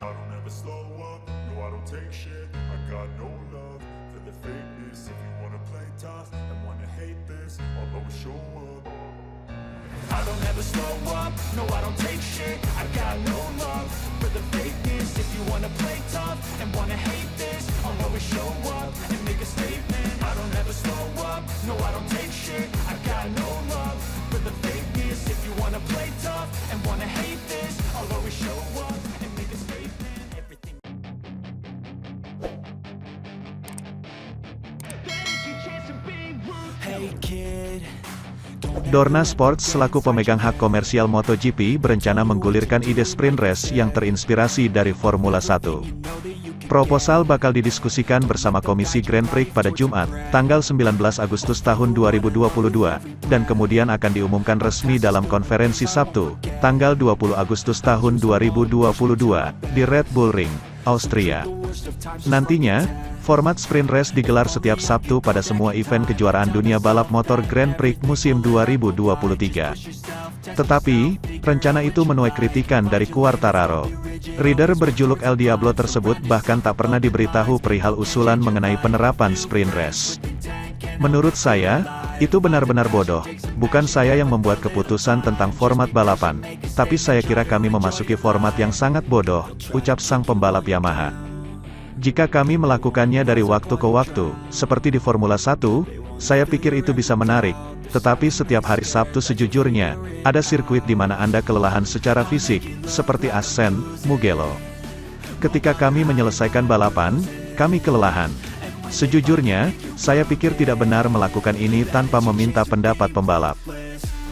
I don't ever slow up, no I don't take shit. I got no love for the fakeness. If you wanna play tough and wanna hate this, I'll always show up. I don't ever slow up, no I don't take shit. I got no love for the fakeness. If you wanna play tough and wanna hate this, I'll always show up and make a statement. I don't ever slow up, no I don't take shit. I got no love for the fakeness. If you wanna play tough and wanna hate this, I'll always show up and make a statement. Everything. Hey kid. Dorna Sports selaku pemegang hak komersial MotoGP berencana menggulirkan ide sprint race yang terinspirasi dari Formula 1. Proposal bakal didiskusikan bersama Komisi Grand Prix pada Jumat, tanggal 19 Agustus tahun 2022, dan kemudian akan diumumkan resmi dalam konferensi Sabtu, tanggal 20 Agustus tahun 2022, di Red Bull Ring, Austria. Nantinya, format sprint race digelar setiap Sabtu pada semua event kejuaraan dunia balap motor Grand Prix musim 2023. Tetapi, rencana itu menuai kritikan dari Quartararo. Rider berjuluk El Diablo tersebut bahkan tak pernah diberitahu perihal usulan mengenai penerapan sprint race. Menurut saya, itu benar-benar bodoh. Bukan saya yang membuat keputusan tentang format balapan, tapi saya kira kami memasuki format yang sangat bodoh, ucap sang pembalap Yamaha. Jika kami melakukannya dari waktu ke waktu, seperti di Formula 1, saya pikir itu bisa menarik. Tetapi setiap hari Sabtu sejujurnya, ada sirkuit di mana Anda kelelahan secara fisik, seperti Assen, Mugello. Ketika kami menyelesaikan balapan, kami kelelahan. Sejujurnya, saya pikir tidak benar melakukan ini tanpa meminta pendapat pembalap.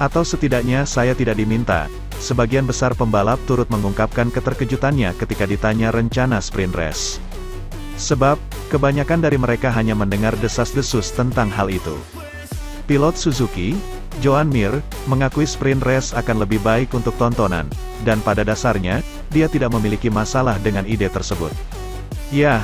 Atau setidaknya saya tidak diminta. Sebagian besar pembalap turut mengungkapkan keterkejutannya ketika ditanya rencana sprint race. Sebab, kebanyakan dari mereka hanya mendengar desas-desus tentang hal itu. Pilot Suzuki, Joan Mir, mengakui sprint race akan lebih baik untuk tontonan, dan pada dasarnya, dia tidak memiliki masalah dengan ide tersebut. Ya,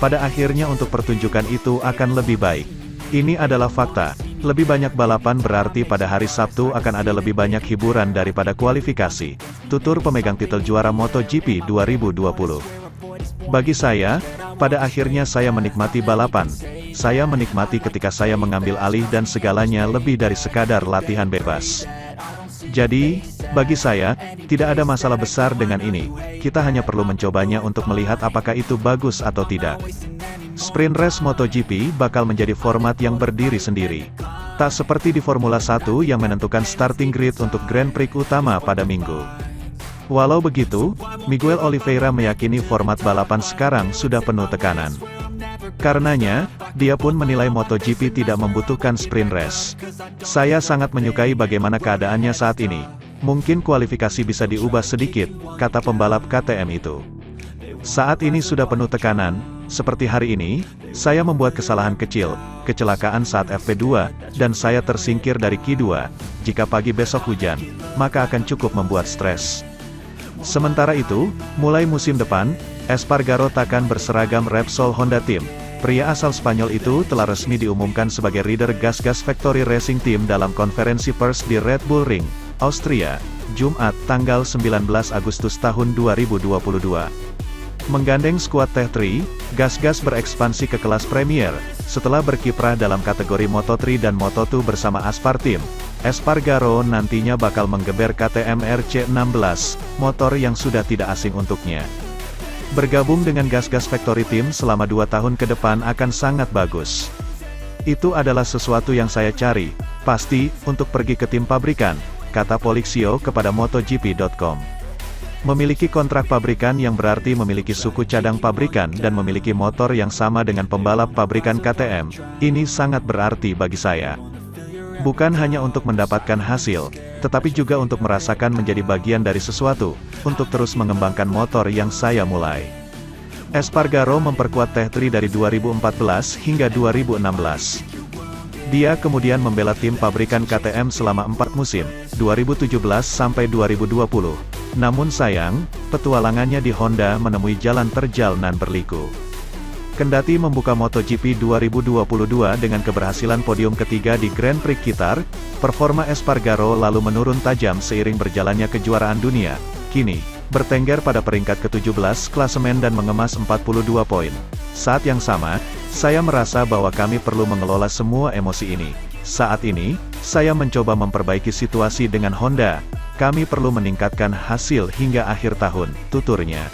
pada akhirnya untuk pertunjukan itu akan lebih baik. Ini adalah fakta, lebih banyak balapan berarti pada hari Sabtu akan ada lebih banyak hiburan daripada kualifikasi, tutur pemegang titel juara MotoGP 2020. Bagi saya, pada akhirnya saya menikmati balapan. Saya menikmati ketika saya mengambil alih dan segalanya lebih dari sekadar latihan bebas. Jadi, bagi saya, tidak ada masalah besar dengan ini. Kita hanya perlu mencobanya untuk melihat apakah itu bagus atau tidak. Sprint race MotoGP bakal menjadi format yang berdiri sendiri. Tak seperti di Formula 1 yang menentukan starting grid untuk Grand Prix utama pada Minggu. Walau begitu, Miguel Oliveira meyakini format balapan sekarang sudah penuh tekanan. Karenanya, dia pun menilai MotoGP tidak membutuhkan sprint race. Saya sangat menyukai bagaimana keadaannya saat ini. Mungkin kualifikasi bisa diubah sedikit, kata pembalap KTM itu. Saat ini sudah penuh tekanan, seperti hari ini, saya membuat kesalahan kecil, kecelakaan saat FP2, dan saya tersingkir dari Q2. Jika pagi besok hujan, maka akan cukup membuat stres. Sementara itu, mulai musim depan, Espargaro takkan berseragam Repsol Honda Team. Pria asal Spanyol itu telah resmi diumumkan sebagai rider Gas-Gas Factory Racing Team dalam konferensi pers di Red Bull Ring, Austria, Jumat tanggal 19 Agustus tahun 2022. Menggandeng skuad Tech3, Gas-Gas berekspansi ke kelas Premier. Setelah berkiprah dalam kategori Moto3 dan Moto2 bersama Aspar Team, Espargaro nantinya bakal menggeber KTM RC16, motor yang sudah tidak asing untuknya. Bergabung dengan Gas-Gas Factory Team selama 2 tahun ke depan akan sangat bagus. Itu adalah sesuatu yang saya cari, pasti, untuk pergi ke tim pabrikan, kata Polixio kepada MotoGP.com. Memiliki kontrak pabrikan yang berarti memiliki suku cadang pabrikan dan memiliki motor yang sama dengan pembalap pabrikan KTM, ini sangat berarti bagi saya. Bukan hanya untuk mendapatkan hasil, tetapi juga untuk merasakan menjadi bagian dari sesuatu, untuk terus mengembangkan motor yang saya mulai. Espargaro memperkuat Tech3 dari 2014 hingga 2016. Dia kemudian membela tim pabrikan KTM selama 4 musim, 2017 sampai 2020. Namun sayang, petualangannya di Honda menemui jalan terjal nan berliku. Kendati membuka MotoGP 2022 dengan keberhasilan podium ketiga di Grand Prix Qatar, performa Espargaro lalu menurun tajam seiring berjalannya kejuaraan dunia. Kini, bertengger pada peringkat ke-17 klasemen dan mengemas 42 poin. Saat yang sama, saya merasa bahwa kami perlu mengelola semua emosi ini. Saat ini, saya mencoba memperbaiki situasi dengan Honda. Kami perlu meningkatkan hasil hingga akhir tahun, tuturnya.